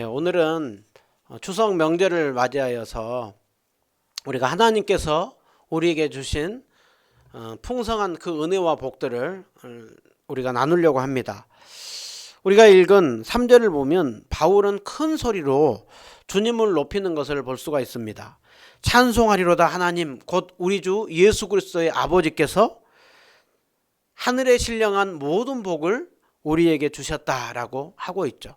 네, 오늘은 추석 명절을 맞이하여서 우리가 하나님께서 우리에게 주신 풍성한 그 은혜와 복들을 우리가 나누려고 합니다. 우리가 읽은 3절을 보면 바울은 큰 소리로 주님을 높이는 것을 볼 수가 있습니다. 찬송하리로다 하나님 곧 우리 주 예수 그리스도의 아버지께서 하늘에 신령한 모든 복을 우리에게 주셨다라고 하고 있죠.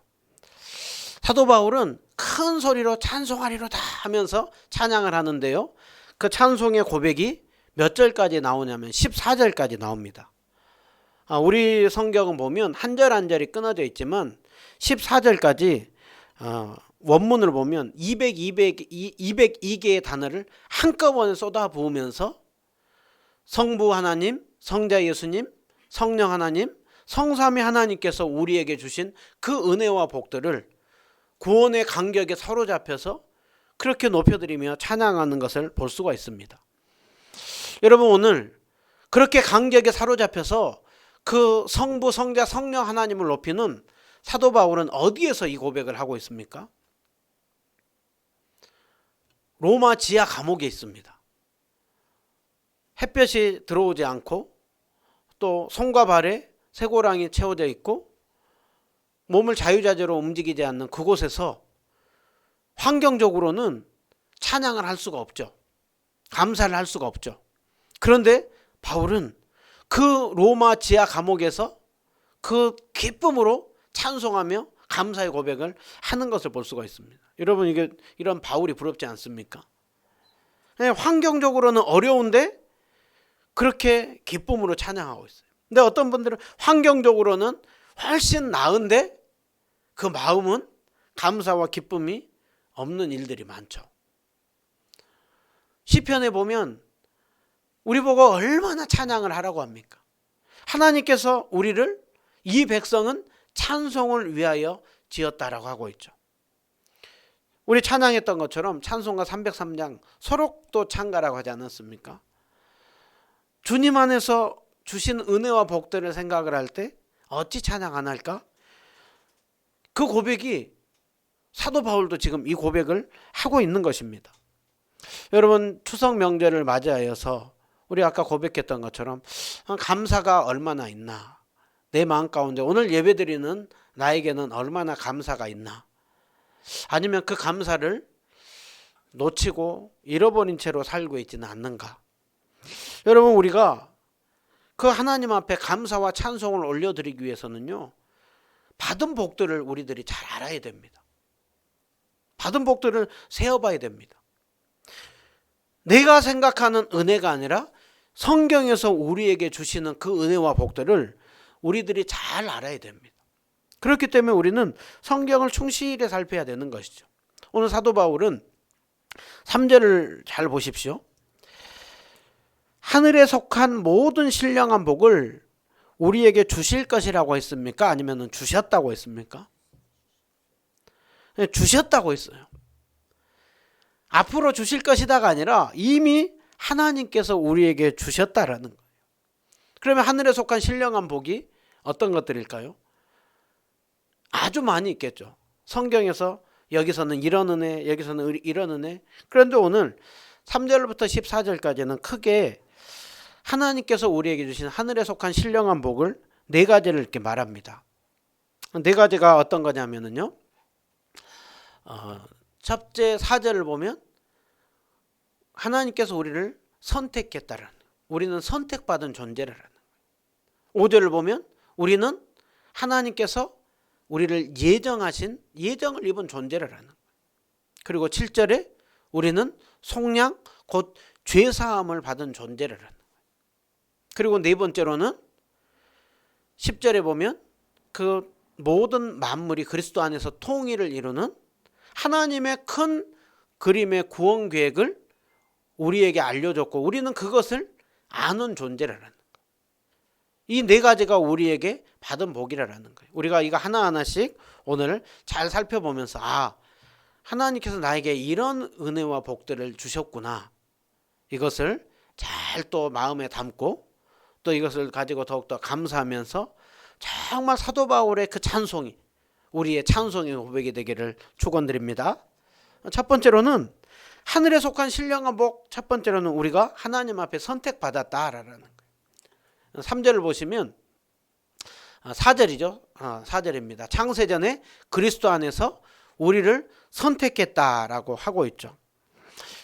사도 바울은 큰 소리로 찬송하리로다 하면서 찬양을 하는데요. 그 찬송의 고백이 몇 절까지 나오냐면 14절까지 나옵니다. 우리 성경은 보면 한 절 한 절이 끊어져 있지만 14절까지 원문을 보면 202개의 단어를 한꺼번에 쏟아 부으면서 성부 하나님, 성자 예수님, 성령 하나님, 성삼위 하나님께서 우리에게 주신 그 은혜와 복들을 구원의 간격에 사로잡혀서 그렇게 높여드리며 찬양하는 것을 볼 수가 있습니다. 여러분, 오늘 그렇게 간격에 사로잡혀서 그 성부, 성자, 성령 하나님을 높이는 사도 바울은 어디에서 이 고백을 하고 있습니까? 로마 지하 감옥에 있습니다. 햇볕이 들어오지 않고 또 손과 발에 쇠고랑이 채워져 있고 몸을 자유자재로 움직이지 않는 그곳에서 환경적으로는 찬양을 할 수가 없죠. 감사를 할 수가 없죠. 그런데 바울은 그 로마 지하 감옥에서 그 기쁨으로 찬송하며 감사의 고백을 하는 것을 볼 수가 있습니다. 여러분, 이게 이런 바울이 부럽지 않습니까? 환경적으로는 어려운데 그렇게 기쁨으로 찬양하고 있어요. 근데 어떤 분들은 환경적으로는 훨씬 나은데 그 마음은 감사와 기쁨이 없는 일들이 많죠. 시편에 보면 우리 보고 얼마나 찬양을 하라고 합니까? 하나님께서 우리를, 이 백성은 찬송을 위하여 지었다라고 하고 있죠. 우리 찬양했던 것처럼 찬송가 303장 소록도 찬가라고 하지 않았습니까? 주님 안에서 주신 은혜와 복들을 생각을 할 때 어찌 찬양 안 할까? 그 고백이 사도 바울도 지금 이 고백을 하고 있는 것입니다. 여러분, 추석 명절을 맞이하여서 우리 아까 고백했던 것처럼 감사가 얼마나 있나, 내 마음 가운데 오늘 예배드리는 나에게는 얼마나 감사가 있나, 아니면 그 감사를 놓치고 잃어버린 채로 살고 있지는 않는가. 여러분, 우리가 그 하나님 앞에 감사와 찬송을 올려드리기 위해서는요, 받은 복들을 우리들이 잘 알아야 됩니다. 받은 복들을 세어봐야 됩니다. 내가 생각하는 은혜가 아니라 성경에서 우리에게 주시는 그 은혜와 복들을 우리들이 잘 알아야 됩니다. 그렇기 때문에 우리는 성경을 충실히 살펴야 되는 것이죠. 오늘 사도 바울은 3절을 잘 보십시오. 하늘에 속한 모든 신령한 복을 우리에게 주실 것이라고 했습니까? 아니면 주셨다고 했습니까? 주셨다고 했어요. 앞으로 주실 것이다가 아니라 이미 하나님께서 우리에게 주셨다라는 거예요. 그러면 하늘에 속한 신령한 복이 어떤 것들일까요? 아주 많이 있겠죠. 성경에서 여기서는 이런 은혜, 여기서는 이런 은혜. 그런데 오늘 3절부터 14절까지는 크게 하나님께서 우리에게 주신 하늘에 속한 신령한 복을 네 가지를 이렇게 말합니다. 네 가지가 어떤 거냐면요. 첫째 4절을 보면 하나님께서 우리를 선택했다라는, 우리는 선택받은 존재라는 거예요. 5절을 보면 우리는 하나님께서 우리를 예정을 입은 존재라는 거예요. 그리고 7절에 우리는 속량 곧 죄사함을 받은 존재라는 거예요. 그리고 네 번째로는 10절에 보면 그 모든 만물이 그리스도 안에서 통일을 이루는 하나님의 큰 그림의 구원 계획을 우리에게 알려줬고 우리는 그것을 아는 존재라는 거예요. 이 네 가지가 우리에게 받은 복이라는 거예요. 우리가 이거 하나하나씩 오늘 잘 살펴보면서 하나님께서 나에게 이런 은혜와 복들을 주셨구나. 이것을 잘 또 마음에 담고 또 이것을 가지고 더욱더 감사하면서 정말 사도 바울의 그 찬송이 우리의 찬송의 고백이 되기를 축원드립니다. 첫 번째로는 하늘에 속한 신령과 복, 첫 번째로는 우리가 하나님 앞에 선택받았다라는 거예요. 3절을 보시면 4절이죠. 4절입니다. 창세전에 그리스도 안에서 우리를 선택했다라고 하고 있죠.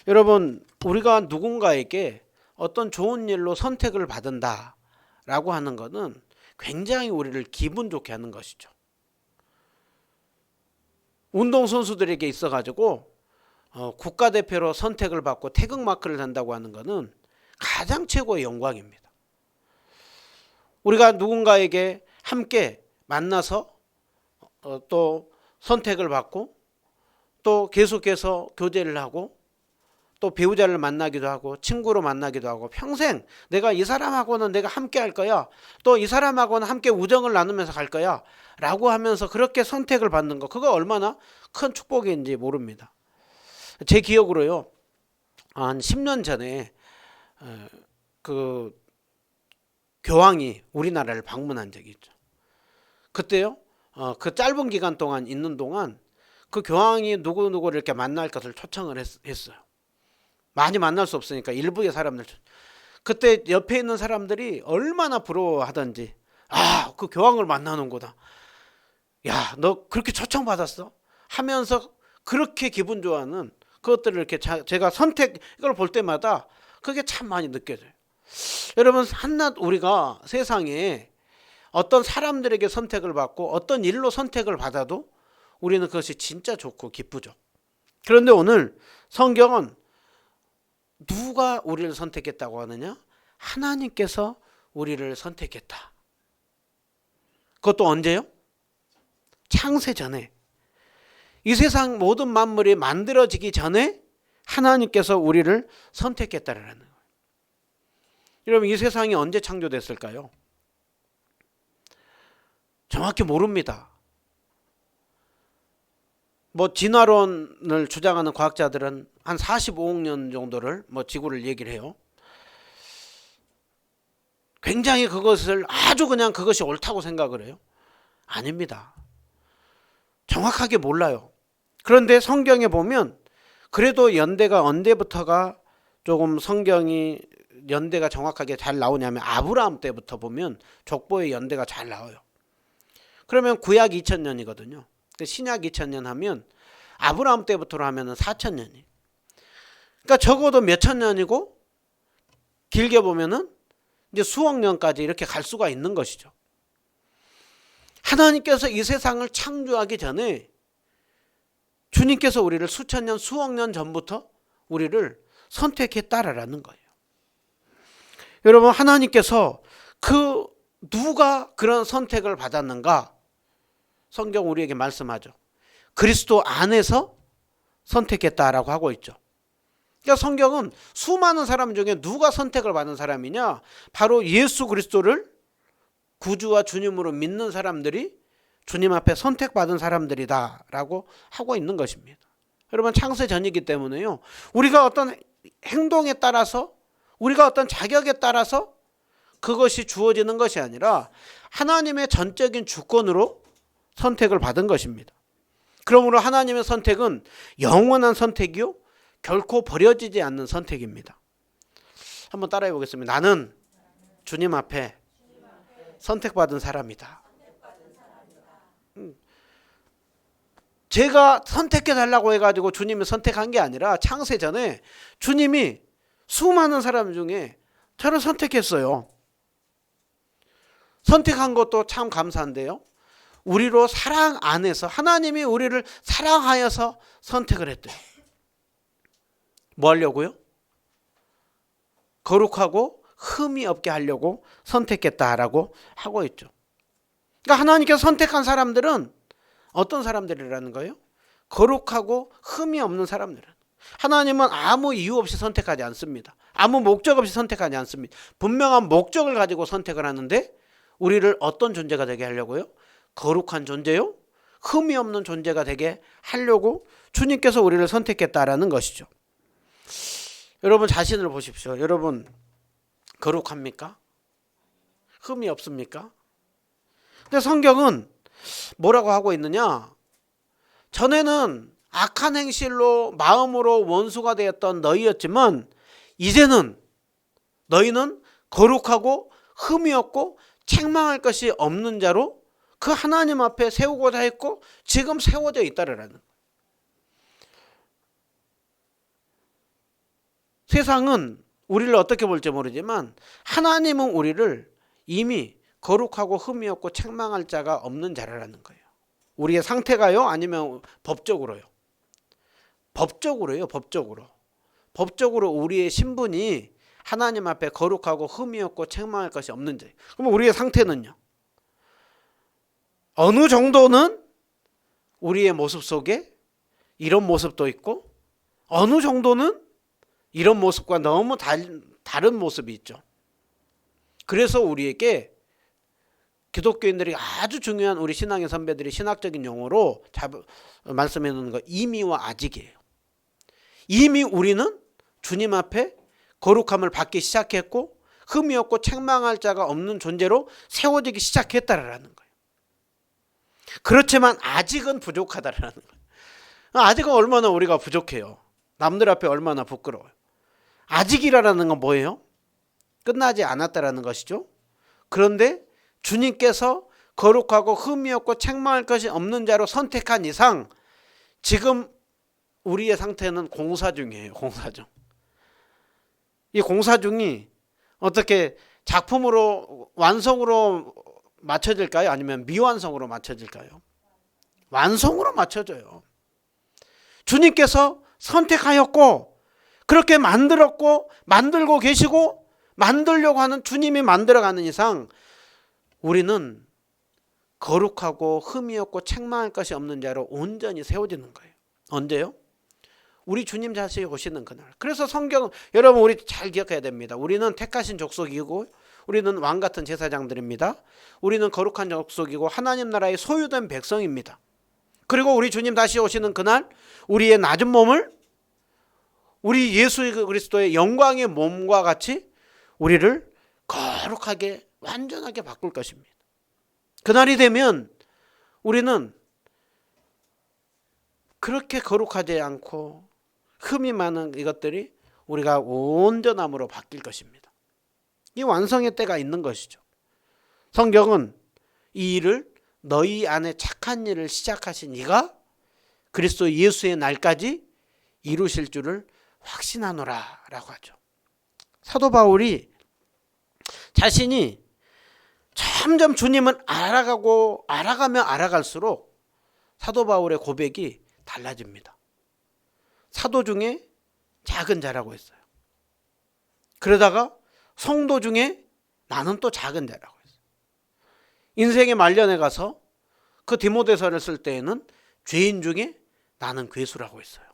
여러분, 우리가 누군가에게 어떤 좋은 일로 선택을 받는다라고 하는 것은 굉장히 우리를 기분 좋게 하는 것이죠. 운동선수들에게 있어가지고 국가대표로 선택을 받고 태극마크를 단다고 하는 것은 가장 최고의 영광입니다. 우리가 누군가에게 함께 만나서 또 선택을 받고 또 계속해서 교제를 하고 또 배우자를 만나기도 하고 친구로 만나기도 하고 평생 내가 이 사람하고는 내가 함께 할 거야, 또 이 사람하고는 함께 우정을 나누면서 갈 거야 라고 하면서 그렇게 선택을 받는 거, 그거 얼마나 큰 축복인지 모릅니다. 제 기억으로요, 한 10년 전에 그 교황이 우리나라를 방문한 적이 있죠. 그때요, 그 짧은 기간 동안 있는 동안 그 교황이 누구누구를 이렇게 만날 것을 초청을 했어요. 많이 만날 수 없으니까 일부의 사람들. 그때 옆에 있는 사람들이 얼마나 부러워하던지, 아, 그 교황을 만나는구나, 야, 너 그렇게 초청받았어? 하면서 그렇게 기분 좋아하는 그것들을 이렇게 제가 선택을 볼 때마다 그게 참 많이 느껴져요. 여러분, 한낱 우리가 세상에 어떤 사람들에게 선택을 받고 어떤 일로 선택을 받아도 우리는 그것이 진짜 좋고 기쁘죠. 그런데 오늘 성경은 누가 우리를 선택했다고 하느냐? 하나님께서 우리를 선택했다. 그것도 언제요? 창세 전에. 이 세상 모든 만물이 만들어지기 전에 하나님께서 우리를 선택했다라는 거예요. 여러분, 이 세상이 언제 창조됐을까요? 정확히 모릅니다. 진화론을 주장하는 과학자들은 한 45억 년 정도를 지구를 얘기를 해요. 굉장히 그것을 아주 그냥 그것이 옳다고 생각을 해요. 아닙니다. 정확하게 몰라요. 그런데 성경에 보면 그래도 연대가 언제부터가 조금 성경이 연대가 정확하게 잘 나오냐면 아브라함 때부터 보면 족보의 연대가 잘 나와요. 그러면 구약 2000년이거든요. 신약 2000년 하면 아브라함 때부터 하면 4000년이. 그러니까 적어도 몇천 년이고 길게 보면은 이제 수억 년까지 이렇게 갈 수가 있는 것이죠. 하나님께서 이 세상을 창조하기 전에 주님께서 우리를 수천 년, 수억 년 전부터 우리를 선택했다라는 거예요. 여러분, 하나님께서 누가 그런 선택을 받았는가? 성경 우리에게 말씀하죠. 그리스도 안에서 선택했다라고 하고 있죠. 그러니까 성경은 수많은 사람 중에 누가 선택을 받은 사람이냐? 바로 예수 그리스도를 구주와 주님으로 믿는 사람들이 주님 앞에 선택받은 사람들이다라고 하고 있는 것입니다. 여러분, 창세 전이기 때문에요, 우리가 어떤 행동에 따라서, 우리가 어떤 자격에 따라서 그것이 주어지는 것이 아니라 하나님의 전적인 주권으로 선택을 받은 것입니다. 그러므로 하나님의 선택은 영원한 선택이요, 결코 버려지지 않는 선택입니다. 한번 따라해 보겠습니다. 나는 주님 앞에 선택받은 사람이다. 제가 선택해 달라고 해가지고 주님이 선택한 게 아니라 창세 전에 주님이 수많은 사람 중에 저를 선택했어요. 선택한 것도 참 감사한데요, 우리로 사랑 안에서 하나님이 우리를 사랑하여서 선택을 했대요. 뭐 하려고요? 거룩하고 흠이 없게 하려고 선택했다라고 하고 있죠. 그러니까 하나님께서 선택한 사람들은 어떤 사람들이라는 거예요? 거룩하고 흠이 없는 사람들. 하나님은 아무 이유 없이 선택하지 않습니다. 아무 목적 없이 선택하지 않습니다. 분명한 목적을 가지고 선택을 하는데 우리를 어떤 존재가 되게 하려고요? 거룩한 존재요, 흠이 없는 존재가 되게 하려고 주님께서 우리를 선택했다라는 것이죠. 여러분 자신을 보십시오. 여러분 거룩합니까? 흠이 없습니까? 근데 성경은 뭐라고 하고 있느냐? 전에는 악한 행실로 마음으로 원수가 되었던 너희였지만 이제는 너희는 거룩하고 흠이 없고 책망할 것이 없는 자로 그 하나님 앞에 세우고자 했고 지금 세워져 있다라는 거예요. 세상은 우리를 어떻게 볼지 모르지만 하나님은 우리를 이미 거룩하고 흠이 없고 책망할 자가 없는 자라는 거예요. 우리의 상태가요? 아니면 법적으로요? 법적으로요. 법적으로 우리의 신분이 하나님 앞에 거룩하고 흠이 없고 책망할 것이 없는 자예요. 그럼 우리의 상태는요? 어느 정도는 우리의 모습 속에 이런 모습도 있고 어느 정도는 이런 모습과 너무 다른 모습이 있죠. 그래서 우리에게 기독교인들이 아주 중요한 우리 신앙의 선배들이 신학적인 용어로 말씀해 놓는 거 이미와 아직이에요. 이미 우리는 주님 앞에 거룩함을 받기 시작했고 흠이 없고 책망할 자가 없는 존재로 세워지기 시작했다라는 거예요. 그렇지만 아직은 부족하다라는 거예요. 아직은 얼마나 우리가 부족해요. 남들 앞에 얼마나 부끄러워요. 아직이라는 건 뭐예요? 끝나지 않았다라는 것이죠. 그런데 주님께서 거룩하고 흠이 없고 책망할 것이 없는 자로 선택한 이상 지금 우리의 상태는 공사 중이에요. 공사 중. 이 공사 중이 어떻게 작품으로 완성으로 맞춰질까요? 아니면 미완성으로 맞춰질까요? 완성으로 맞춰져요. 주님께서 선택하였고 그렇게 만들었고 만들고 계시고 만들려고 하는 주님이 만들어가는 이상 우리는 거룩하고 흠이 없고 책망할 것이 없는 자로 온전히 세워지는 거예요. 언제요? 우리 주님 자신이 오시는 그날. 그래서 성경 여러분 우리 잘 기억해야 됩니다. 우리는 택하신 족속이고 우리는 왕 같은 제사장들입니다. 우리는 거룩한 족속이고 하나님 나라의 소유된 백성입니다. 그리고 우리 주님 다시 오시는 그날 우리의 낮은 몸을 우리 예수 그리스도의 영광의 몸과 같이 우리를 거룩하게 완전하게 바꿀 것입니다. 그날이 되면 우리는 그렇게 거룩하지 않고 흠이 많은 이것들이 우리가 온전함으로 바뀔 것입니다. 이 완성의 때가 있는 것이죠. 성경은 이 일을 너희 안에 착한 일을 시작하신 이가 그리스도 예수의 날까지 이루실 줄을 확신하노라 라고 하죠. 사도 바울이 자신이 점점 주님을 알아가면 알아갈수록 사도 바울의 고백이 달라집니다. 사도 중에 작은 자라고 했어요. 그러다가 성도 중에 나는 또 작은 자라고 했어요. 인생의 말년에 가서 그 디모데서를 쓸 때에는 죄인 중에 나는 괴수라고 했어요.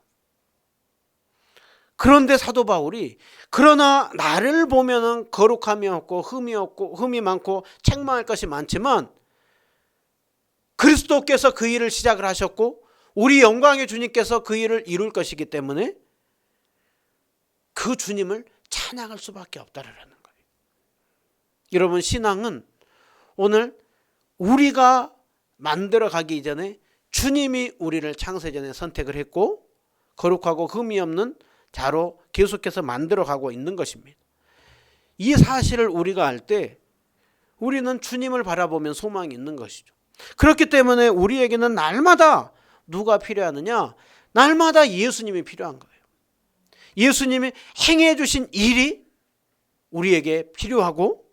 그런데 사도 바울이 그러나 나를 보면은 거룩함이 없고 흠이 많고 책망할 것이 많지만 그리스도께서 그 일을 시작을 하셨고 우리 영광의 주님께서 그 일을 이룰 것이기 때문에 그 주님을 찬양할 수밖에 없다라는 거예요. 여러분 신앙은 오늘 우리가 만들어가기 이전에 주님이 우리를 창세전에 선택을 했고 거룩하고 흠이 없는 자로 계속해서 만들어가고 있는 것입니다. 이 사실을 우리가 알 때 우리는 주님을 바라보면 소망이 있는 것이죠. 그렇기 때문에 우리에게는 날마다 누가 필요하느냐? 날마다 예수님이 필요한 거예요. 예수님이 행해 주신 일이 우리에게 필요하고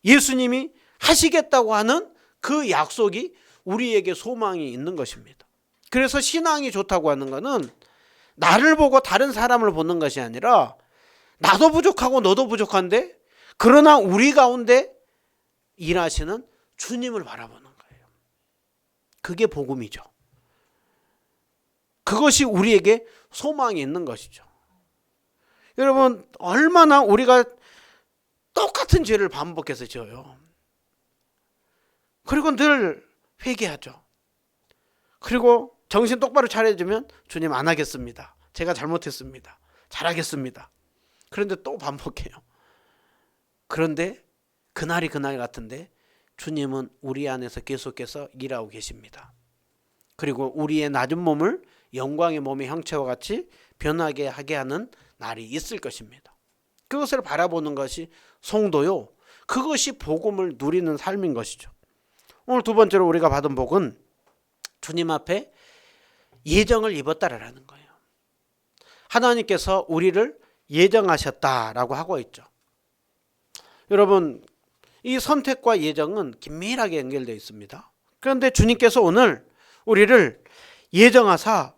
예수님이 하시겠다고 하는 그 약속이 우리에게 소망이 있는 것입니다. 그래서 신앙이 좋다고 하는 것은 나를 보고 다른 사람을 보는 것이 아니라 나도 부족하고 너도 부족한데 그러나 우리 가운데 일하시는 주님을 바라보는 거예요. 그게 복음이죠. 그것이 우리에게 소망이 있는 것이죠. 여러분 얼마나 우리가 똑같은 죄를 반복해서 지어요. 그리고 늘 회개하죠. 그리고 정신 똑바로 차려주면 주님 안 하겠습니다. 제가 잘못했습니다. 잘하겠습니다. 그런데 또 반복해요. 그런데 그날이 그날 같은데 주님은 우리 안에서 계속해서 일하고 계십니다. 그리고 우리의 낮은 몸을 영광의 몸의 형체와 같이 변하게 하게 하는 날이 있을 것입니다. 그것을 바라보는 것이 성도요, 그것이 복음을 누리는 삶인 것이죠. 오늘 두 번째로 우리가 받은 복은 주님 앞에 예정을 입었다라는 거예요. 하나님께서 우리를 예정하셨다라고 하고 있죠. 여러분, 이 선택과 예정은 긴밀하게 연결되어 있습니다. 그런데 주님께서 오늘 우리를 예정하사,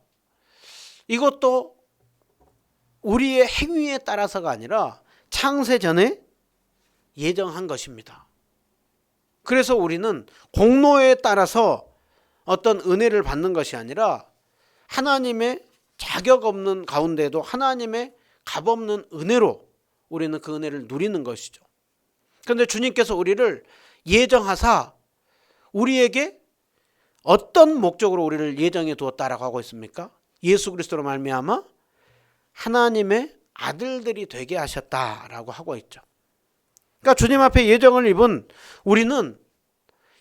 이것도 우리의 행위에 따라서가 아니라 창세 전에 예정한 것입니다. 그래서 우리는 공로에 따라서 어떤 은혜를 받는 것이 아니라 하나님의 자격 없는 가운데도 하나님의 값없는 은혜로 우리는 그 은혜를 누리는 것이죠. 그런데 주님께서 우리를 예정하사 우리에게 어떤 목적으로 우리를 예정해 두었다라고 하고 있습니까? 예수 그리스도로 말미암아 하나님의 아들들이 되게 하셨다라고 하고 있죠. 그러니까 주님 앞에 예정을 입은 우리는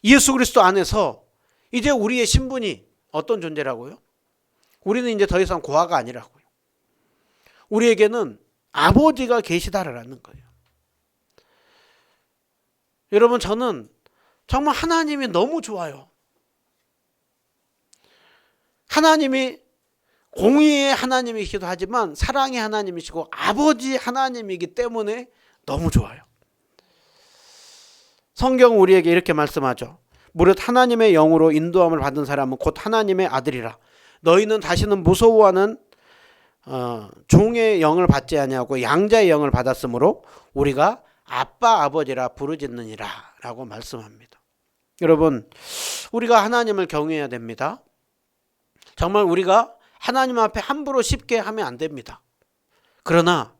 예수 그리스도 안에서 이제 우리의 신분이 어떤 존재라고요? 우리는 이제 더 이상 고아가 아니라고요. 우리에게는 아버지가 계시다라는 거예요. 여러분, 저는 정말 하나님이 너무 좋아요. 하나님이 공의의 하나님이시기도 하지만 사랑의 하나님이시고 아버지 하나님이기 때문에 너무 좋아요. 성경은 우리에게 이렇게 말씀하죠. 무릇 하나님의 영으로 인도함을 받은 사람은 곧 하나님의 아들이라. 너희는 다시는 무서워하는 종의 영을 받지 아니하고 양자의 영을 받았으므로 우리가 아빠 아버지라 부르짖느니라 라고 말씀합니다. 여러분, 우리가 하나님을 경외해야 됩니다. 정말 우리가 하나님 앞에 함부로 쉽게 하면 안 됩니다. 그러나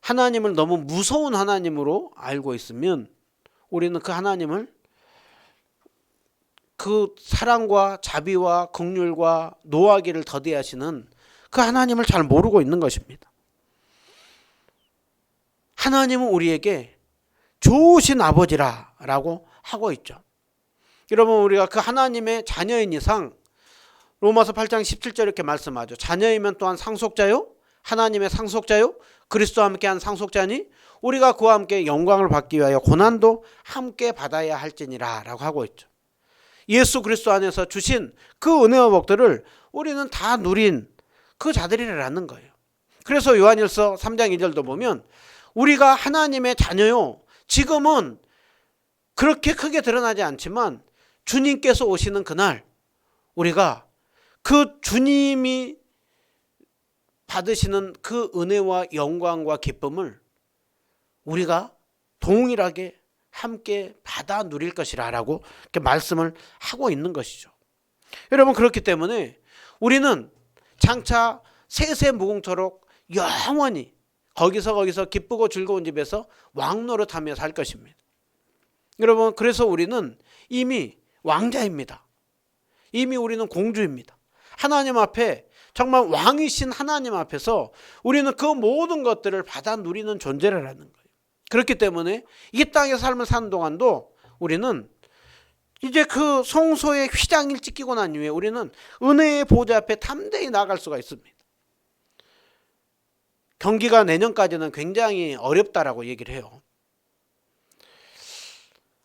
하나님을 너무 무서운 하나님으로 알고 있으면 우리는 그 하나님을 그 사랑과 자비와 긍휼과 노하기를 더디하시는 그 하나님을 잘 모르고 있는 것입니다. 하나님은 우리에게 좋으신 아버지라고 하고 있죠. 여러분, 우리가 그 하나님의 자녀인 이상 로마서 8장 17절 이렇게 말씀하죠. 자녀이면 또한 상속자요, 하나님의 상속자요, 그리스도와 함께한 상속자니 우리가 그와 함께 영광을 받기 위하여 고난도 함께 받아야 할지니라 라고 하고 있죠. 예수 그리스도 안에서 주신 그 은혜와 복들을 우리는 다 누린 그 자들이라는 거예요. 그래서 요한일서 3장 2절도 보면 우리가 하나님의 자녀요, 지금은 그렇게 크게 드러나지 않지만 주님께서 오시는 그날 우리가 그 주님이 받으시는 그 은혜와 영광과 기쁨을 우리가 동일하게 함께 받아 누릴 것이라 라고 이렇게 말씀을 하고 있는 것이죠. 여러분, 그렇기 때문에 우리는 장차 세세무궁토록 영원히 거기서 기쁘고 즐거운 집에서 왕노릇하며 살 것입니다. 여러분, 그래서 우리는 이미 왕자입니다. 이미 우리는 공주입니다. 하나님 앞에 정말 왕이신 하나님 앞에서 우리는 그 모든 것들을 받아 누리는 존재라는 거예요. 그렇기 때문에 이 땅의 삶을 사는 동안도 우리는 이제 그 성소의 휘장을 찢기고 난 이후에 우리는 은혜의 보좌 앞에 담대히 나아갈 수가 있습니다. 경기가 내년까지는 굉장히 어렵다라고 얘기를 해요.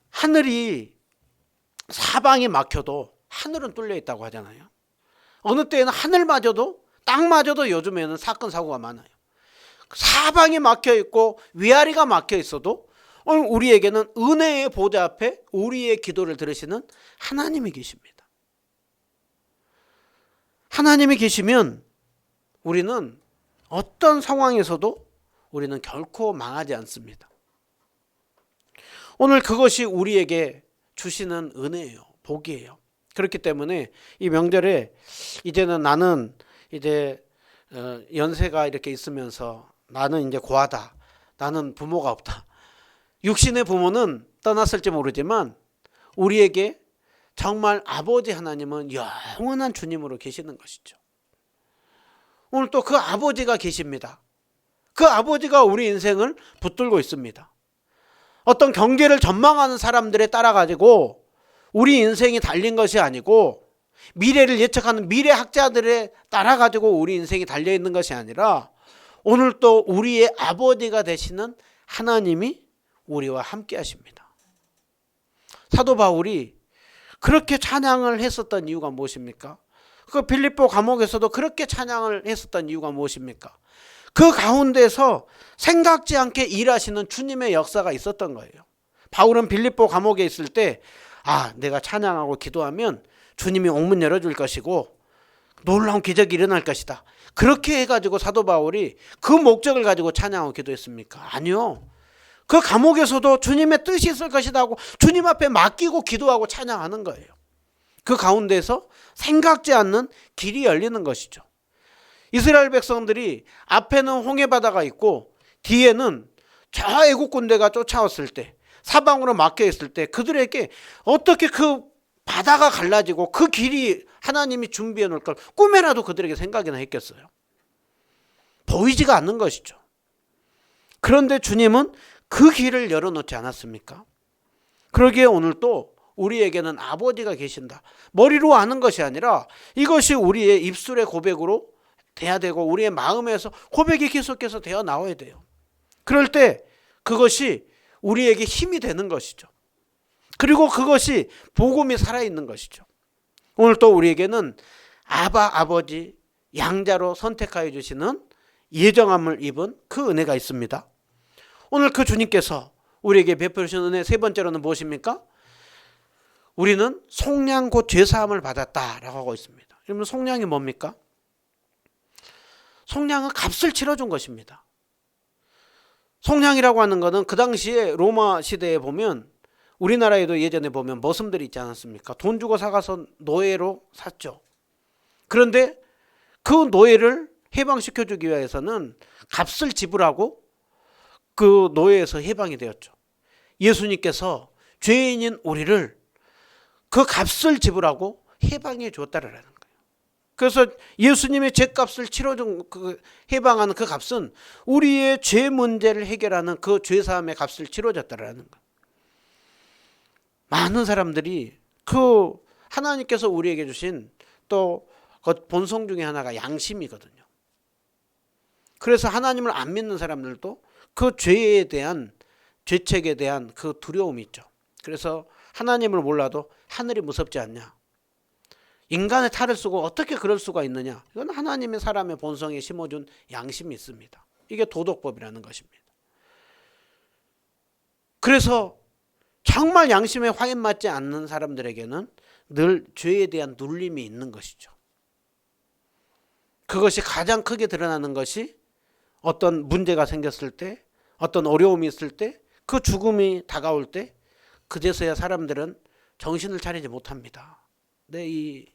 하늘이 사방이 막혀도 하늘은 뚫려 있다고 하잖아요. 어느 때에는 하늘마저도 땅마저도 요즘에는 사건 사고가 많아요. 사방이 막혀 있고 위아래가 막혀 있어도 우리에게는 은혜의 보좌 앞에 우리의 기도를 들으시는 하나님이 계십니다. 하나님이 계시면 우리는 어떤 상황에서도 우리는 결코 망하지 않습니다. 오늘 그것이 우리에게 주시는 은혜예요. 복이에요. 그렇기 때문에 이 명절에 이제는 나는 이제 연세가 이렇게 있으면서 나는 이제 고아다. 나는 부모가 없다. 육신의 부모는 떠났을지 모르지만 우리에게 정말 아버지 하나님은 영원한 주님으로 계시는 것이죠. 오늘 또 그 아버지가 계십니다. 그 아버지가 우리 인생을 붙들고 있습니다. 어떤 경제를 전망하는 사람들에 따라 가지고 우리 인생이 달린 것이 아니고, 미래를 예측하는 미래학자들에 따라 가지고 우리 인생이 달려 있는 것이 아니라, 오늘 또 우리의 아버지가 되시는 하나님이 우리와 함께 하십니다. 사도 바울이 그렇게 찬양을 했었던 이유가 무엇입니까? 그 빌립보 감옥에서도 그렇게 찬양을 했었던 이유가 무엇입니까? 그 가운데서 생각지 않게 일하시는 주님의 역사가 있었던 거예요. 바울은 빌립보 감옥에 있을 때, 내가 찬양하고 기도하면 주님이 옥문 열어줄 것이고 놀라운 기적이 일어날 것이다, 그렇게 해가지고 사도 바울이 그 목적을 가지고 찬양하고 기도했습니까? 아니요. 그 감옥에서도 주님의 뜻이 있을 것이다 하고 주님 앞에 맡기고 기도하고 찬양하는 거예요. 그 가운데서 생각지 않는 길이 열리는 것이죠. 이스라엘 백성들이 앞에는 홍해바다가 있고 뒤에는 저 애국 군대가 쫓아왔을 때, 사방으로 막혀 있을 때 그들에게 어떻게 그 바다가 갈라지고 그 길이 하나님이 준비해 놓을 걸 꿈에라도 그들에게 생각이나 했겠어요? 보이지가 않는 것이죠. 그런데 주님은 그 길을 열어놓지 않았습니까? 그러기에 오늘 또 우리에게는 아버지가 계신다, 머리로 아는 것이 아니라 이것이 우리의 입술의 고백으로 돼야 되고 우리의 마음에서 고백이 계속해서 되어 나와야 돼요. 그럴 때 그것이 우리에게 힘이 되는 것이죠. 그리고 그것이 복음이 살아있는 것이죠. 오늘 또 우리에게는 아버지 양자로 선택하여 주시는 예정함을 입은 그 은혜가 있습니다. 오늘 그 주님께서 우리에게 베풀으신 은혜 세 번째로는 무엇입니까? 우리는 속량 곧 죄사함을 받았다라고 하고 있습니다. 여러분, 속량이 뭡니까? 속량은 값을 치러준 것입니다. 속량이라고 하는 것은 그 당시에 로마 시대에 보면, 우리나라에도 예전에 보면 머슴들이 있지 않았습니까? 돈 주고 사가서 노예로 샀죠. 그런데 그 노예를 해방시켜주기 위해서는 값을 지불하고 그 노예에서 해방이 되었죠. 예수님께서 죄인인 우리를 그 값을 지불하고 해방해 줬다라는 거예요. 그래서 예수님의 죄값을 치러준 그 해방하는 그 값은 우리의 죄 문제를 해결하는 그 죄사함의 값을 치러줬다라는 거예요. 많은 사람들이 그 하나님께서 우리에게 주신 또 그 본성 중에 하나가 양심이거든요. 그래서 하나님을 안 믿는 사람들도 그 죄에 대한, 죄책에 대한 그 두려움이 있죠. 그래서 하나님을 몰라도 하늘이 무섭지 않냐, 인간의 탈을 쓰고 어떻게 그럴 수가 있느냐, 이건 하나님의 사람의 본성에 심어준 양심이 있습니다. 이게 도덕법이라는 것입니다. 그래서 정말 양심에 화인 맞지 않는 사람들에게는 늘 죄에 대한 눌림이 있는 것이죠. 그것이 가장 크게 드러나는 것이 어떤 문제가 생겼을 때, 어떤 어려움이 있을 때, 그 죽음이 다가올 때, 그제서야 사람들은 정신을 차리지 못합니다. 내 이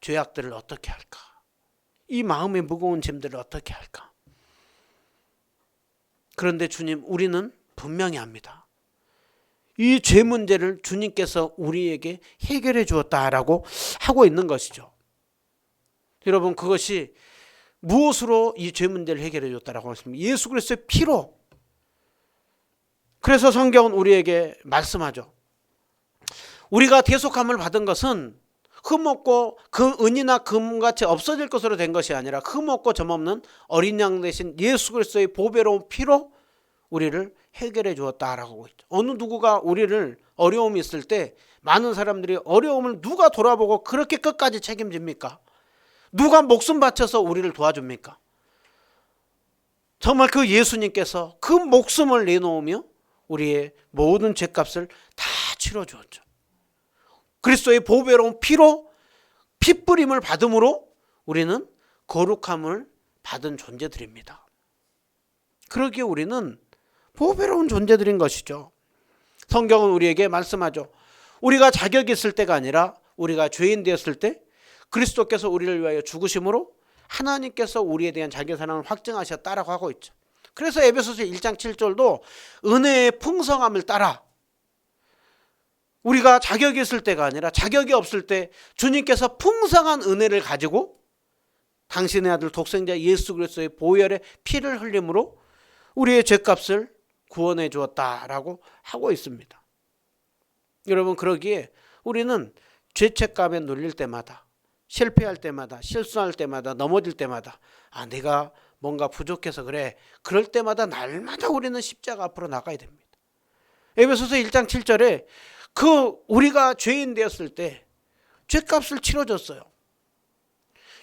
죄악들을 어떻게 할까? 이 마음의 무거운 짐들을 어떻게 할까? 그런데 주님, 우리는 분명히 압니다. 이 죄 문제를 주님께서 우리에게 해결해 주었다라고 하고 있는 것이죠. 여러분, 그것이 무엇으로 이 죄 문제를 해결해 줬다라고 하십니까? 예수 그리스도의 피로. 그래서 성경은 우리에게 말씀하죠. 우리가 대속함을 받은 것은 흠없고 그 은이나 금같이 없어질 것으로 된 것이 아니라 흠없고 점없는 어린 양 대신 예수 그리스도의 보배로운 피로 우리를 해결해 주었다라고 하고 있죠. 어느 누구가 우리를 어려움이 있을 때 많은 사람들이 어려움을 누가 돌아보고 그렇게 끝까지 책임집니까? 누가 목숨 바쳐서 우리를 도와줍니까? 정말 그 예수님께서 그 목숨을 내놓으며 우리의 모든 죄값을 다 치러주었죠. 그리스도의 보배로운 피로, 피뿌림을 받음으로 우리는 거룩함을 받은 존재들입니다. 그러기에 우리는 보배로운 존재들인 것이죠. 성경은 우리에게 말씀하죠. 우리가 자격이 있을 때가 아니라 우리가 죄인 되었을 때 그리스도께서 우리를 위하여 죽으심으로 하나님께서 우리에 대한 자기 사랑을 확증하셨다라고 하고 있죠. 그래서 에베소서 1장 7절도 은혜의 풍성함을 따라, 우리가 자격이 있을 때가 아니라 자격이 없을 때 주님께서 풍성한 은혜를 가지고 당신의 아들 독생자 예수 그리스도의 보혈의 피를 흘림으로 우리의 죄값을 구원해 주었다라고 하고 있습니다. 여러분, 그러기에 우리는 죄책감에 눌릴 때마다, 실패할 때마다, 실수할 때마다, 넘어질 때마다, 내가 뭔가 부족해서 그래, 그럴 때마다 날마다 우리는 십자가 앞으로 나가야 됩니다. 에베소서 1장 7절에 우리가 죄인 되었을 때 죄값을 치러줬어요.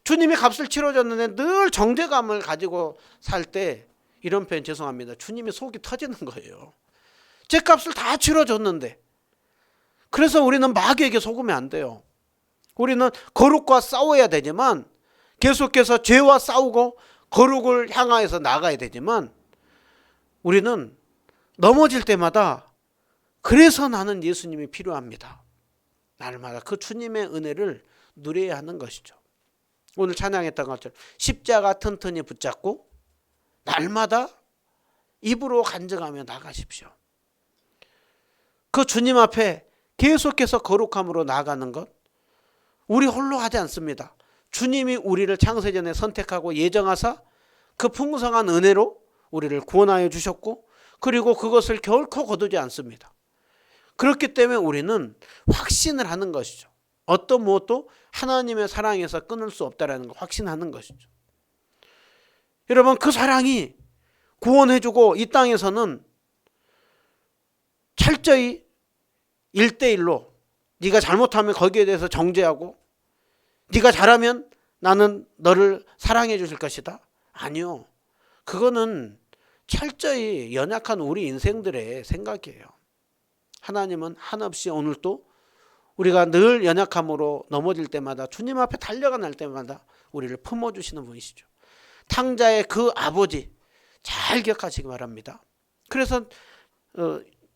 주님이 값을 치러줬는데 늘 정죄감을 가지고 살 때, 이런 표현 죄송합니다, 주님이 속이 터지는 거예요. 죄값을 다 치러줬는데. 그래서 우리는 마귀에게 속으면 안 돼요. 우리는 거룩과 싸워야 되지만, 계속해서 죄와 싸우고 거룩을 향하여서 나가야 되지만, 우리는 넘어질 때마다 그래서 나는 예수님이 필요합니다, 날마다 그 주님의 은혜를 누려야 하는 것이죠. 오늘 찬양했던 것처럼 십자가 튼튼히 붙잡고 날마다 입으로 간증하며 나가십시오. 그 주님 앞에 계속해서 거룩함으로 나아가는 것, 우리 홀로 하지 않습니다. 주님이 우리를 창세전에 선택하고 예정하사 그 풍성한 은혜로 우리를 구원하여 주셨고, 그리고 그것을 결코 거두지 않습니다. 그렇기 때문에 우리는 확신을 하는 것이죠. 어떤 무엇도 하나님의 사랑에서 끊을 수 없다는 걸 확신하는 것이죠. 여러분, 그 사랑이 구원해주고 이 땅에서는 철저히 1대1로 네가 잘못하면 거기에 대해서 정죄하고, 네가 잘하면 나는 너를 사랑해 주실 것이다. 아니요. 그거는 철저히 연약한 우리 인생들의 생각이에요. 하나님은 한없이 오늘도 우리가 늘 연약함으로 넘어질 때마다, 주님 앞에 달려가 날 때마다 우리를 품어주시는 분이시죠. 탕자의 그 아버지 잘 기억하시기 바랍니다. 그래서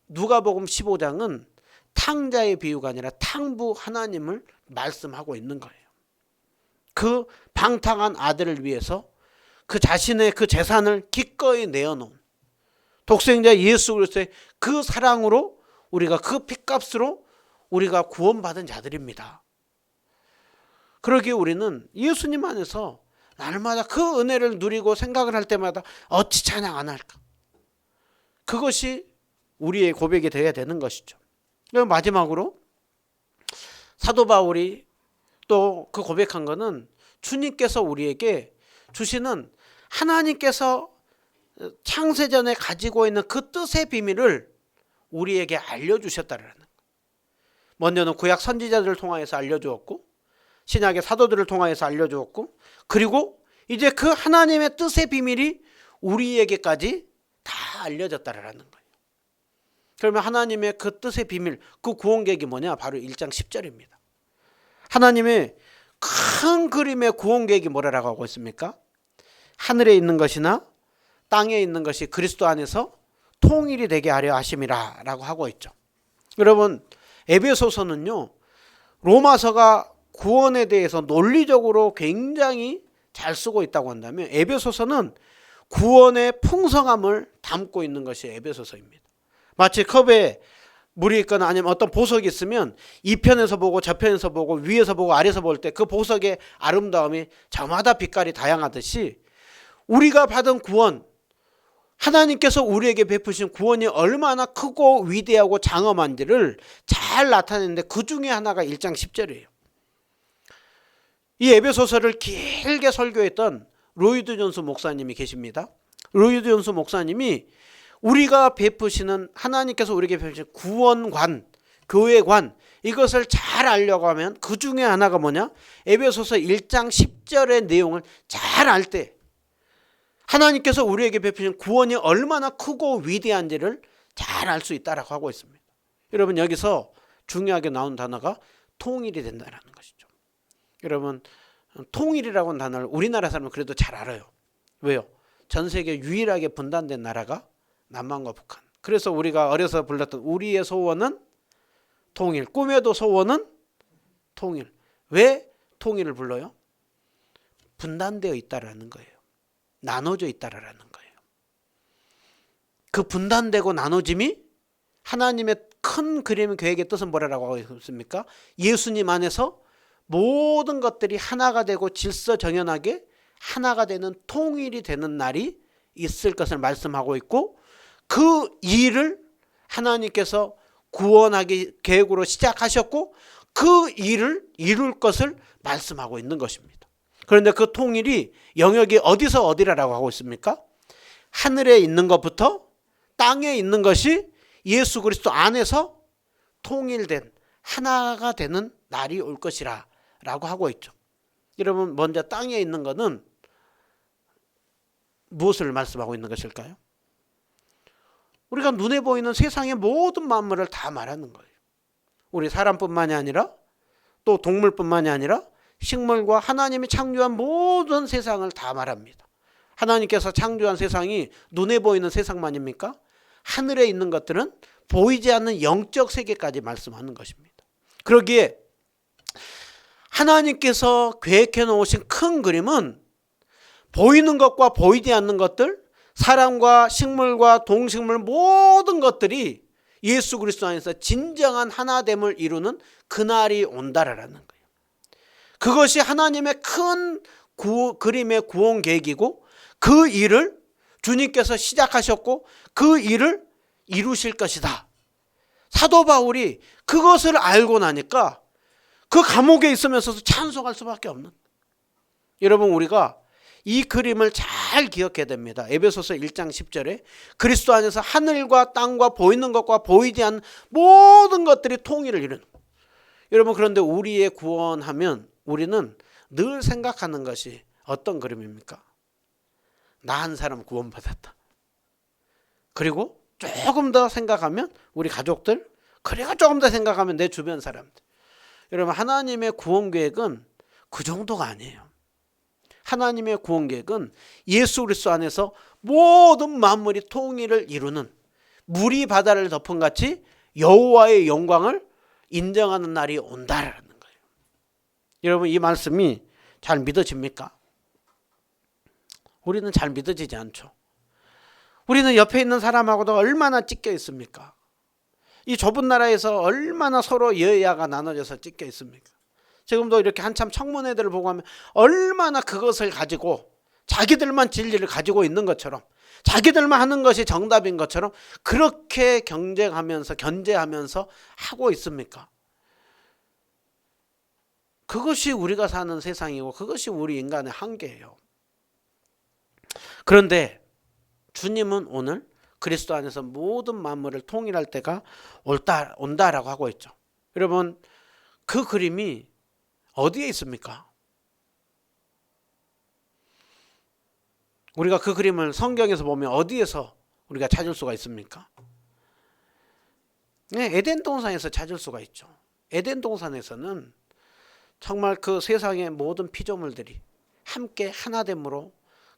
누가복음 15장은 탕자의 비유가 아니라 탕부 하나님을 말씀하고 있는 거예요. 그 방탕한 아들을 위해서 그 자신의 그 재산을 기꺼이 내어놓은 독생자 예수 그리스도의 그 사랑으로, 우리가 그 핏값으로 우리가 구원받은 자들입니다. 그러기에 우리는 예수님 안에서 날마다 그 은혜를 누리고 생각을 할 때마다 어찌 찬양 안 할까? 그것이 우리의 고백이 되어야 되는 것이죠. 그리고 마지막으로 사도 바울이 또 그 고백한 것은 주님께서 우리에게 주시는, 하나님께서 창세전에 가지고 있는 그 뜻의 비밀을 우리에게 알려주셨다는 거예요. 먼저는 구약 선지자들을 통하여서 알려주었고, 신약의 사도들을 통하여서 알려주었고, 그리고 이제 그 하나님의 뜻의 비밀이 우리에게까지 다 알려졌다라는 거예요. 그러면 하나님의 그 뜻의 비밀, 그 구원 계획이 뭐냐? 바로 1장 10절입니다. 하나님의 큰 그림의 구원 계획이 뭐라고 하고 있습니까? 하늘에 있는 것이나 땅에 있는 것이 그리스도 안에서 통일이 되게 하려 하심이라 라고 하고 있죠. 여러분, 에베소서는요, 로마서가 구원에 대해서 논리적으로 굉장히 잘 쓰고 있다고 한다면, 에베소서는 구원의 풍성함을 담고 있는 것이 에베소서입니다. 마치 컵에 물이 있거나 아니면 어떤 보석이 있으면 이 편에서 보고 저 편에서 보고 위에서 보고 아래에서 볼 때 그 보석의 아름다움이 저마다 빛깔이 다양하듯이, 우리가 받은 구원, 하나님께서 우리에게 베푸신 구원이 얼마나 크고 위대하고 장엄한지를 잘 나타내는데, 그 중에 하나가 1장 10절이에요. 이 에베소서를 길게 설교했던 로이드 존스 목사님이 계십니다. 로이드 존스 목사님이 우리가 베푸시는, 하나님께서 우리에게 베푸신 구원관, 교회관, 이것을 잘 알려고 하면 그 중에 하나가 뭐냐? 에베소서 1장 10절의 내용을 잘 알 때 하나님께서 우리에게 베푸신 구원이 얼마나 크고 위대한지를 잘 알 수 있다라고 하고 있습니다. 여러분, 여기서 중요하게 나온 단어가 통일이 된다는 것이죠. 여러분, 통일이라고 하는 단어를 우리나라 사람은 그래도 잘 알아요. 왜요? 전 세계 유일하게 분단된 나라가 남한과 북한. 그래서 우리가 어려서 불렀던 우리의 소원은 통일, 꿈에도 소원은 통일. 왜 통일을 불러요? 분단되어 있다라는 거예요. 나눠져 있다라는 거예요. 그 분단되고 나눠짐이 하나님의 큰 그림 계획의 뜻은 뭐라고 하고 있습니까? 예수님 안에서 모든 것들이 하나가 되고 질서정연하게 하나가 되는 통일이 되는 날이 있을 것을 말씀하고 있고, 그 일을 하나님께서 구원하기 계획으로 시작하셨고 그 일을 이룰 것을 말씀하고 있는 것입니다. 그런데 그 통일이 영역이 어디서 어디라고 하고 있습니까? 하늘에 있는 것부터 땅에 있는 것이 예수 그리스도 안에서 통일된 하나가 되는 날이 올 것이라 라고 하고 있죠. 여러분, 먼저 땅에 있는 것은 무엇을 말씀하고 있는 것일까요? 우리가 눈에 보이는 세상의 모든 만물을 다 말하는 거예요. 우리 사람뿐만이 아니라 또 동물뿐만이 아니라 식물과 하나님이 창조한 모든 세상을 다 말합니다. 하나님께서 창조한 세상이 눈에 보이는 세상만입니까? 하늘에 있는 것들은 보이지 않는 영적 세계까지 말씀하는 것입니다. 그러기에 하나님께서 계획해 놓으신 큰 그림은 보이는 것과 보이지 않는 것들, 사람과 식물과 동식물 모든 것들이 예수 그리스도 안에서 진정한 하나됨을 이루는 그날이 온다라는 거예요. 그것이 하나님의 큰 그림의 구원 계획이고 그 일을 주님께서 시작하셨고 그 일을 이루실 것이다. 사도 바울이 그것을 알고 나니까 그 감옥에 있으면서도 찬송할 수밖에 없는. 여러분, 우리가 이 그림을 잘 기억해야 됩니다. 에베소서 1장 10절에 그리스도 안에서 하늘과 땅과 보이는 것과 보이지 않는 모든 것들이 통일을 이루는. 여러분, 그런데 우리의 구원하면 우리는 늘 생각하는 것이 어떤 그림입니까? 나 한 사람 구원받았다. 그리고 조금 더 생각하면 우리 가족들, 그리고 조금 더 생각하면 내 주변 사람들. 여러분, 하나님의 구원 계획은 그 정도가 아니에요. 하나님의 구원 계획은 예수 그리스도 안에서 모든 만물이 통일을 이루는 물이 바다를 덮은 같이 여호와의 영광을 인정하는 날이 온다라는 거예요. 여러분, 이 말씀이 잘 믿어집니까? 우리는 잘 믿어지지 않죠. 우리는 옆에 있는 사람하고도 얼마나 찢겨 있습니까? 이 좁은 나라에서 얼마나 서로 여야가 나눠져서 찢겨 있습니까? 지금도 이렇게 한참 청문회들을 보고 하면 얼마나 그것을 가지고 자기들만 진리를 가지고 있는 것처럼, 자기들만 하는 것이 정답인 것처럼 그렇게 경쟁하면서 견제하면서 하고 있습니까? 그것이 우리가 사는 세상이고 그것이 우리 인간의 한계예요. 그런데 주님은 오늘 그리스도 안에서 모든 만물을 통일할 때가 온다라고 하고 있죠. 여러분, 그 그림이 어디에 있습니까? 우리가 그 그림을 성경에서 보면 어디에서 우리가 찾을 수가 있습니까? 네, 에덴 동산에서 찾을 수가 있죠. 에덴 동산에서는 정말 그 세상의 모든 피조물들이 함께 하나됨으로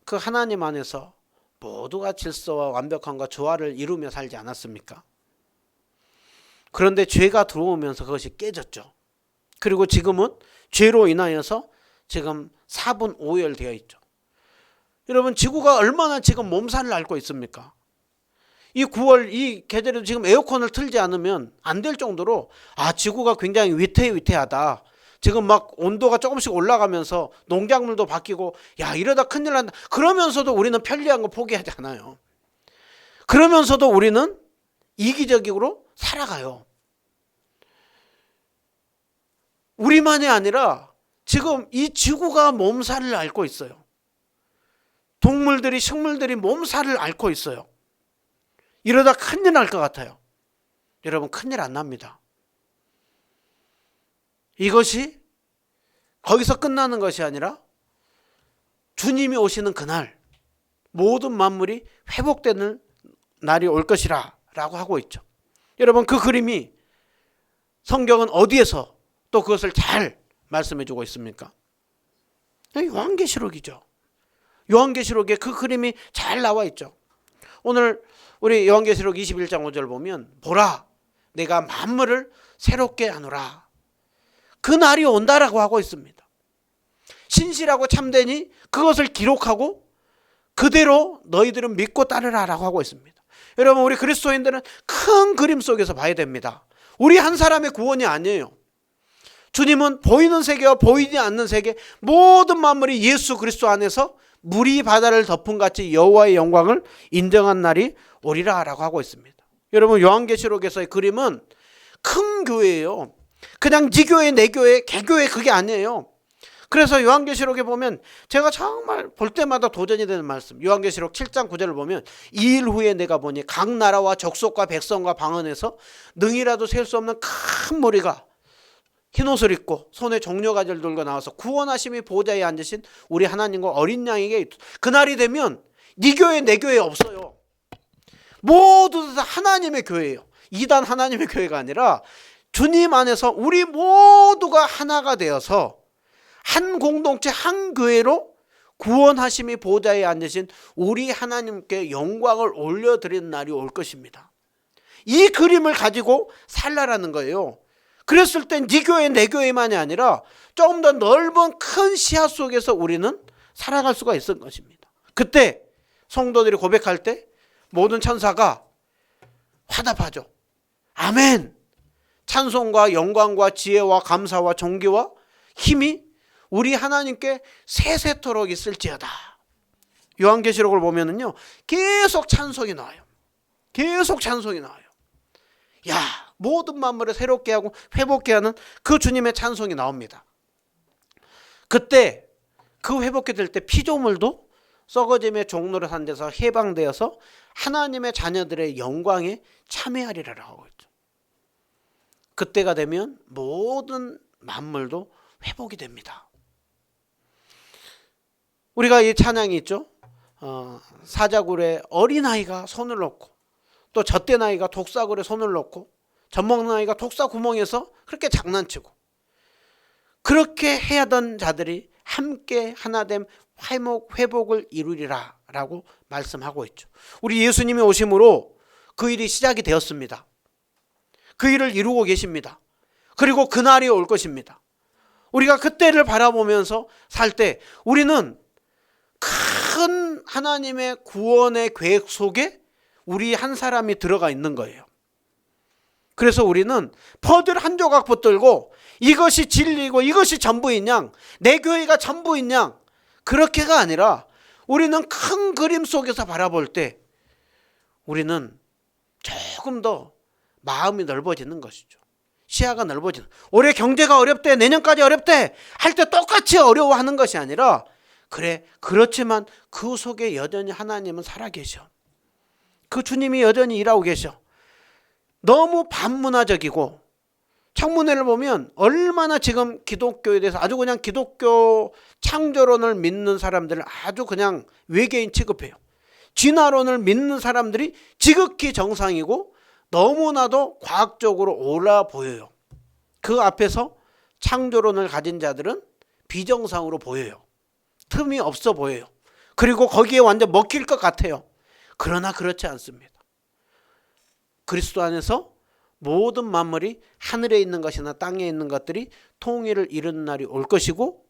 그 하나님 안에서 모두가 질서와 완벽함과 조화를 이루며 살지 않았습니까? 그런데 죄가 들어오면서 그것이 깨졌죠. 그리고 지금은 죄로 인하여서 지금 4분 5열 되어 있죠. 여러분, 지구가 얼마나 지금 몸살을 앓고 있습니까? 이 9월 이 계절에도 지금 에어컨을 틀지 않으면 안 될 정도로 지구가 굉장히 위태위태하다. 지금 막 온도가 조금씩 올라가면서 농작물도 바뀌고 이러다 큰일 난다. 그러면서도 우리는 편리한 거 포기하지 않아요. 그러면서도 우리는 이기적으로 살아가요. 우리만이 아니라 지금 이 지구가 몸살을 앓고 있어요. 동물들이, 식물들이 몸살을 앓고 있어요. 이러다 큰일 날 것 같아요. 여러분, 큰일 안 납니다. 이것이 거기서 끝나는 것이 아니라 주님이 오시는 그날 모든 만물이 회복되는 날이 올 것이라 라고 하고 있죠. 여러분, 그 그림이 성경은 어디에서 또 그것을 잘 말씀해 주고 있습니까? 요한계시록이죠. 요한계시록에 그 그림이 잘 나와 있죠. 오늘 우리 요한계시록 21장 5절 보면 보라, 내가 만물을 새롭게 하노라. 그 날이 온다라고 하고 있습니다. 신실하고 참되니 그것을 기록하고 그대로 너희들은 믿고 따르라라고 하고 있습니다. 여러분, 우리 그리스도인들은 큰 그림 속에서 봐야 됩니다. 우리 한 사람의 구원이 아니에요. 주님은 보이는 세계와 보이지 않는 세계 모든 만물이 예수 그리스도 안에서 물이 바다를 덮은 같이 여호와의 영광을 인정한 날이 오리라 라고 하고 있습니다. 여러분, 요한계시록에서의 그림은 큰 교회예요. 그냥 네 교회, 내 교회, 개교회 그게 아니에요. 그래서 요한계시록에 보면 제가 정말 볼 때마다 도전이 되는 말씀, 요한계시록 7장 9절을 보면 2일 후에 내가 보니 각 나라와 족속과 백성과 방언에서 능이라도 셀 수 없는 큰 무리가 흰 옷을 입고 손에 종려가지를 들고 나와서 구원하심이 보좌에 앉으신 우리 하나님과 어린 양에게, 그날이 되면 네 교회 내 교회 없어요. 모두 다 하나님의 교회예요. 이단 하나님의 교회가 아니라 주님 안에서 우리 모두가 하나가 되어서 한 공동체, 한 교회로 구원하심이 보좌에 앉으신 우리 하나님께 영광을 올려드리는 날이 올 것입니다. 이 그림을 가지고 살라라는 거예요. 그랬을 땐 네 교회 내 교회만이 아니라 조금 더 넓은 큰 시야 속에서 우리는 살아갈 수가 있을 것입니다. 그때 성도들이 고백할 때 모든 천사가 화답하죠. 아멘. 찬송과 영광과 지혜와 감사와 존귀와 힘이 우리 하나님께 세세토록 있을지어다. 요한계시록을 보면은요, 계속 찬송이 나와요. 계속 찬송이 나와요. 야, 모든 만물을 새롭게 하고 회복케 하는 그 주님의 찬송이 나옵니다. 그때 그 회복이 될 때 피조물도 썩어짐의 종로를 한 데서 해방되어서 하나님의 자녀들의 영광에 참여하리라고 하고 있죠. 그때가 되면 모든 만물도 회복이 됩니다. 우리가 이 찬양이 있죠. 사자굴에 어린아이가 손을 놓고, 또 젖대나이가 독사굴에 손을 놓고, 젖먹는 아이가 독사 구멍에서 그렇게 장난치고, 그렇게 해야던 자들이 함께 하나됨 회복을 이루리라 라고 말씀하고 있죠. 우리 예수님이 오심으로 그 일이 시작이 되었습니다. 그 일을 이루고 계십니다. 그리고 그날이 올 것입니다. 우리가 그때를 바라보면서 살 때 우리는 큰 하나님의 구원의 계획 속에 우리 한 사람이 들어가 있는 거예요. 그래서 우리는 퍼즐 한 조각 붙들고 이것이 진리고 이것이 전부인 양, 내 교회가 전부인 양, 그렇게가 아니라 우리는 큰 그림 속에서 바라볼 때 우리는 조금 더 마음이 넓어지는 것이죠. 시야가 넓어지는. 올해 경제가 어렵대, 내년까지 어렵대 할 때 똑같이 어려워하는 것이 아니라, 그래, 그렇지만 그 속에 여전히 하나님은 살아계셔. 그 주님이 여전히 일하고 계셔. 너무 반문화적이고, 청문회를 보면 얼마나 지금 기독교에 대해서 아주 그냥 기독교 창조론을 믿는 사람들을 아주 그냥 외계인 취급해요. 진화론을 믿는 사람들이 지극히 정상이고 너무나도 과학적으로 옳아 보여요. 그 앞에서 창조론을 가진 자들은 비정상으로 보여요. 틈이 없어 보여요. 그리고 거기에 완전 먹힐 것 같아요. 그러나 그렇지 않습니다. 그리스도 안에서 모든 만물이 하늘에 있는 것이나 땅에 있는 것들이 통일을 이루는 날이 올 것이고,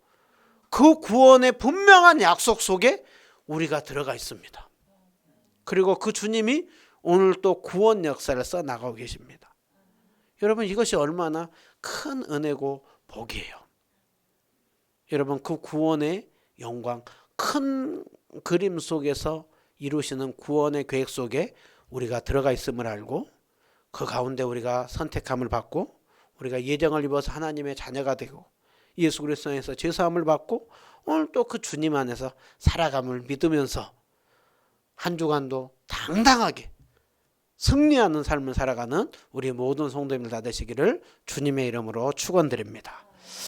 그 구원의 분명한 약속 속에 우리가 들어가 있습니다. 그리고 그 주님이 오늘 또 구원 역사를 써나가고 계십니다. 여러분, 이것이 얼마나 큰 은혜고 복이에요. 여러분, 그 구원의 영광, 큰 그림 속에서 이루시는 구원의 계획 속에 우리가 들어가 있음을 알고, 그 가운데 우리가 선택함을 받고, 우리가 예정을 입어서 하나님의 자녀가 되고, 예수 그리스도 안에서 죄사함을 받고, 오늘 또 그 주님 안에서 살아감을 믿으면서 한 주간도 당당하게 승리하는 삶을 살아가는 우리 모든 성도님들 다 되시기를 주님의 이름으로 축원드립니다.